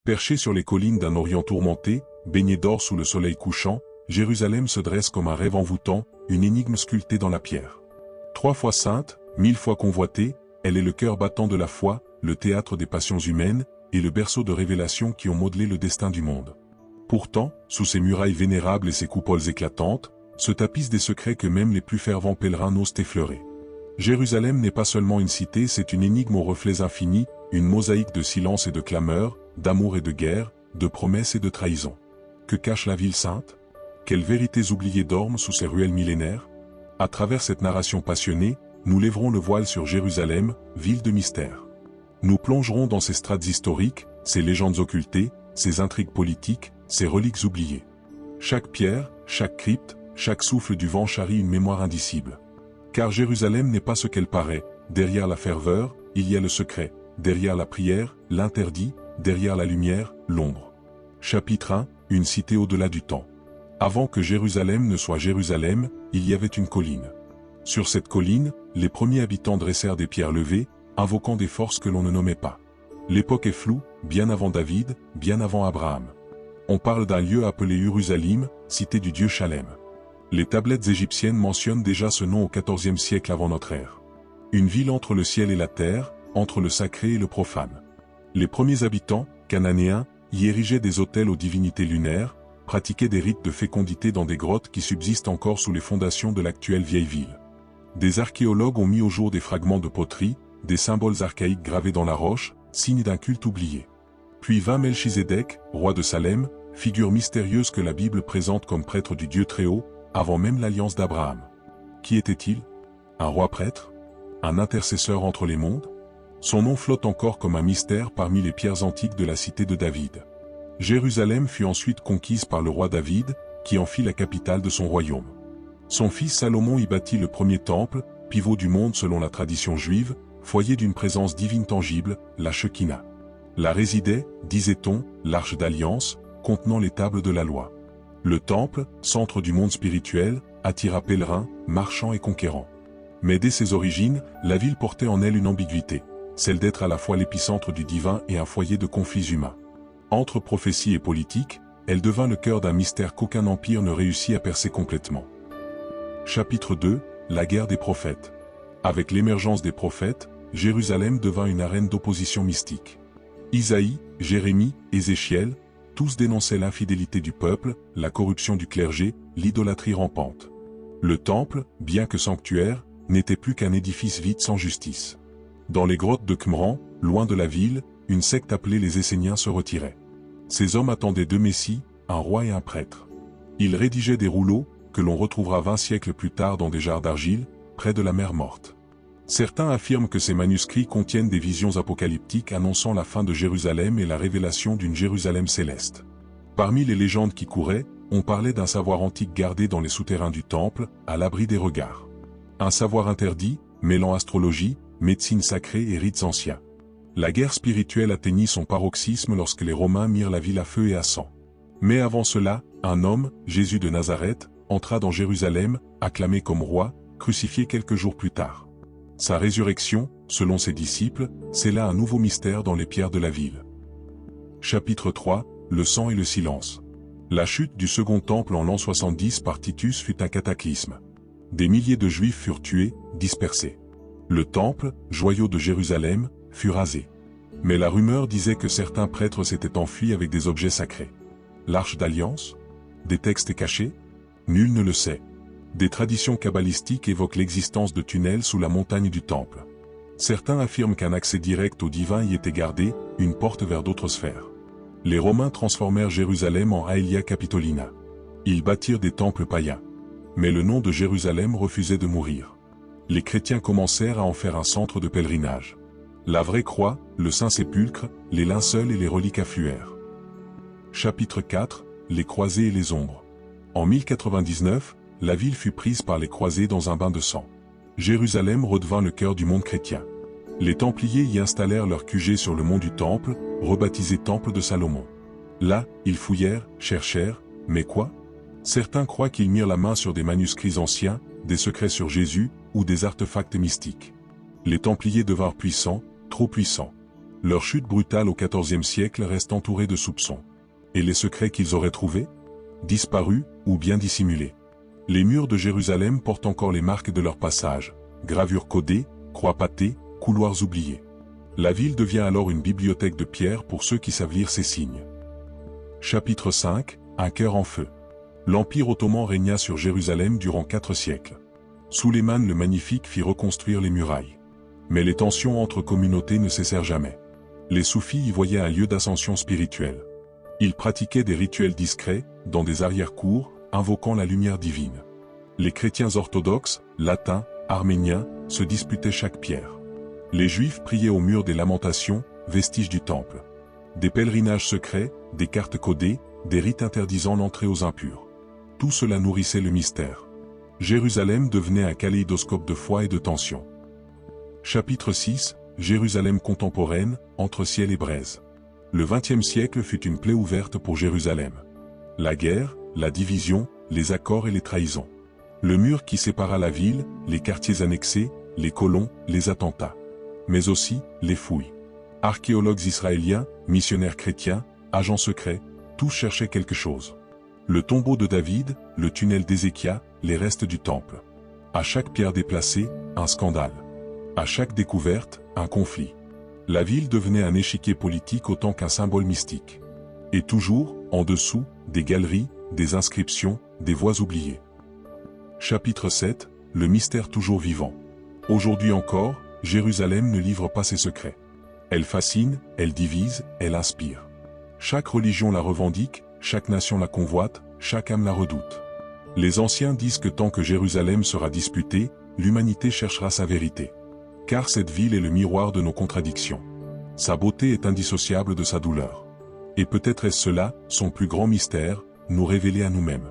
Perché sur les collines d'un Orient tourmenté, baigné d'or sous le soleil couchant, Jérusalem se dresse comme un rêve envoûtant, une énigme sculptée dans la pierre. 3 fois sainte, 1000 fois convoitée, elle est le cœur battant de la foi, le théâtre des passions humaines, et le berceau de révélations qui ont modelé le destin du monde. Pourtant, sous ses murailles vénérables et ses coupoles éclatantes, se tapissent des secrets que même les plus fervents pèlerins n'osent effleurer. Jérusalem n'est pas seulement une cité, c'est une énigme aux reflets infinis, une mosaïque de silence et de clameurs, d'amour et de guerre, de promesses et de trahisons. Que cache la ville sainte? Quelles vérités oubliées dorment sous ses ruelles millénaires? À travers cette narration passionnée, nous lèverons le voile sur Jérusalem, ville de mystère. Nous plongerons dans ses strates historiques, ses légendes occultées, ses intrigues politiques, ses reliques oubliées. Chaque pierre, chaque crypte, chaque souffle du vent charrie une mémoire indicible. Car Jérusalem n'est pas ce qu'elle paraît, derrière la ferveur, il y a le secret, derrière la prière, l'interdit, derrière la lumière, l'ombre. Chapitre 1, une cité au-delà du temps. Avant que Jérusalem ne soit Jérusalem, il y avait une colline. Sur cette colline, les premiers habitants dressèrent des pierres levées, invoquant des forces que l'on ne nommait pas. L'époque est floue, bien avant David, bien avant Abraham. On parle d'un lieu appelé Urusalim, cité du dieu Chalem. Les tablettes égyptiennes mentionnent déjà ce nom au XIVe siècle avant notre ère. Une ville entre le ciel et la terre, entre le sacré et le profane. Les premiers habitants, cananéens, y érigeaient des autels aux divinités lunaires, pratiquaient des rites de fécondité dans des grottes qui subsistent encore sous les fondations de l'actuelle vieille ville. Des archéologues ont mis au jour des fragments de poterie, des symboles archaïques gravés dans la roche, signe d'un culte oublié. Puis vint Melchizedek, roi de Salem, figure mystérieuse que la Bible présente comme prêtre du Dieu Très-Haut, avant même l'alliance d'Abraham. Qui était-il? Un roi prêtre? Un intercesseur entre les mondes? Son nom flotte encore comme un mystère parmi les pierres antiques de la cité de David. Jérusalem fut ensuite conquise par le roi David, qui en fit la capitale de son royaume. Son fils Salomon y bâtit le premier temple, pivot du monde selon la tradition juive, foyer d'une présence divine tangible, la Shekinah. Là résidait, disait-on, l'arche d'alliance, contenant les tables de la loi. Le temple, centre du monde spirituel, attira pèlerins, marchands et conquérants. Mais dès ses origines, la ville portait en elle une ambiguïté, celle d'être à la fois l'épicentre du divin et un foyer de conflits humains. Entre prophétie et politique, elle devint le cœur d'un mystère qu'aucun empire ne réussit à percer complètement. Chapitre 2, la guerre des prophètes. Avec l'émergence des prophètes, Jérusalem devint une arène d'opposition mystique. Isaïe, Jérémie, Ézéchiel, tous dénonçaient l'infidélité du peuple, la corruption du clergé, l'idolâtrie rampante. Le temple, bien que sanctuaire, n'était plus qu'un édifice vide sans justice. Dans les grottes de Qumran, loin de la ville, une secte appelée les Esséniens se retirait. Ces hommes attendaient 2 messies, un roi et un prêtre. Ils rédigeaient des rouleaux, que l'on retrouvera 20 siècles plus tard dans des jarres d'argile, près de la mer Morte. Certains affirment que ces manuscrits contiennent des visions apocalyptiques annonçant la fin de Jérusalem et la révélation d'une Jérusalem céleste. Parmi les légendes qui couraient, on parlait d'un savoir antique gardé dans les souterrains du temple, à l'abri des regards. Un savoir interdit, mêlant astrologie, médecine sacrée et rites anciens. La guerre spirituelle atteignit son paroxysme lorsque les Romains mirent la ville à feu et à sang. Mais avant cela, un homme, Jésus de Nazareth, entra dans Jérusalem, acclamé comme roi, crucifié quelques jours plus tard. Sa résurrection, selon ses disciples, scella un nouveau mystère dans les pierres de la ville. Chapitre 3, le sang et le silence. La chute du second temple en l'an 70 par Titus fut un cataclysme. Des milliers de Juifs furent tués, dispersés. Le temple, joyau de Jérusalem, fut rasé. Mais la rumeur disait que certains prêtres s'étaient enfuis avec des objets sacrés. L'arche d'alliance? Des textes cachés? Nul ne le sait. Des traditions kabbalistiques évoquent l'existence de tunnels sous la montagne du temple. Certains affirment qu'un accès direct au divin y était gardé, une porte vers d'autres sphères. Les Romains transformèrent Jérusalem en Aelia Capitolina. Ils bâtirent des temples païens. Mais le nom de Jérusalem refusait de mourir. Les chrétiens commencèrent à en faire un centre de pèlerinage. La vraie croix, le Saint-Sépulcre, les linceuls et les reliques affluèrent. Chapitre 4, les croisés et les ombres. En 1099, la ville fut prise par les croisés dans un bain de sang. Jérusalem redevint le cœur du monde chrétien. Les Templiers y installèrent leur QG sur le mont du Temple, rebaptisé Temple de Salomon. Là, ils fouillèrent, cherchèrent, mais quoi? Certains croient qu'ils mirent la main sur des manuscrits anciens, des secrets sur Jésus, ou des artefacts mystiques. Les Templiers devinrent puissants, trop puissants. Leur chute brutale au XIVe siècle reste entourée de soupçons. Et les secrets qu'ils auraient trouvés? Disparus, ou bien dissimulés. Les murs de Jérusalem portent encore les marques de leur passage, gravures codées, croix pâtées, couloirs oubliés. La ville devient alors une bibliothèque de pierre pour ceux qui savent lire ces signes. Chapitre 5, un cœur en feu. L'Empire ottoman régna sur Jérusalem durant 4 siècles. Suleiman le Magnifique fit reconstruire les murailles. Mais les tensions entre communautés ne cessèrent jamais. Les soufis y voyaient un lieu d'ascension spirituelle. Ils pratiquaient des rituels discrets, dans des arrière-cours, invoquant la lumière divine. Les chrétiens orthodoxes, latins, arméniens, se disputaient chaque pierre. Les juifs priaient au mur des lamentations, vestiges du temple. Des pèlerinages secrets, des cartes codées, des rites interdisant l'entrée aux impurs. Tout cela nourrissait le mystère. Jérusalem devenait un kaléidoscope de foi et de tension. Chapitre 6, Jérusalem contemporaine, entre ciel et braise. Le XXe siècle fut une plaie ouverte pour Jérusalem. La guerre, la division, les accords et les trahisons. Le mur qui sépara la ville, les quartiers annexés, les colons, les attentats. Mais aussi, les fouilles. Archéologues israéliens, missionnaires chrétiens, agents secrets, tous cherchaient quelque chose. Le tombeau de David, le tunnel d'Ézéchias, les restes du temple. À chaque pierre déplacée, un scandale. À chaque découverte, un conflit. La ville devenait un échiquier politique autant qu'un symbole mystique. Et toujours, en dessous, des galeries, des inscriptions, des voix oubliées. Chapitre 7, le mystère toujours vivant. Aujourd'hui encore, Jérusalem ne livre pas ses secrets. Elle fascine, elle divise, elle inspire. Chaque religion la revendique, chaque nation la convoite, chaque âme la redoute. Les anciens disent que tant que Jérusalem sera disputée, l'humanité cherchera sa vérité. Car cette ville est le miroir de nos contradictions. Sa beauté est indissociable de sa douleur. Et peut-être est-ce cela, son plus grand mystère, nous révéler à nous-mêmes.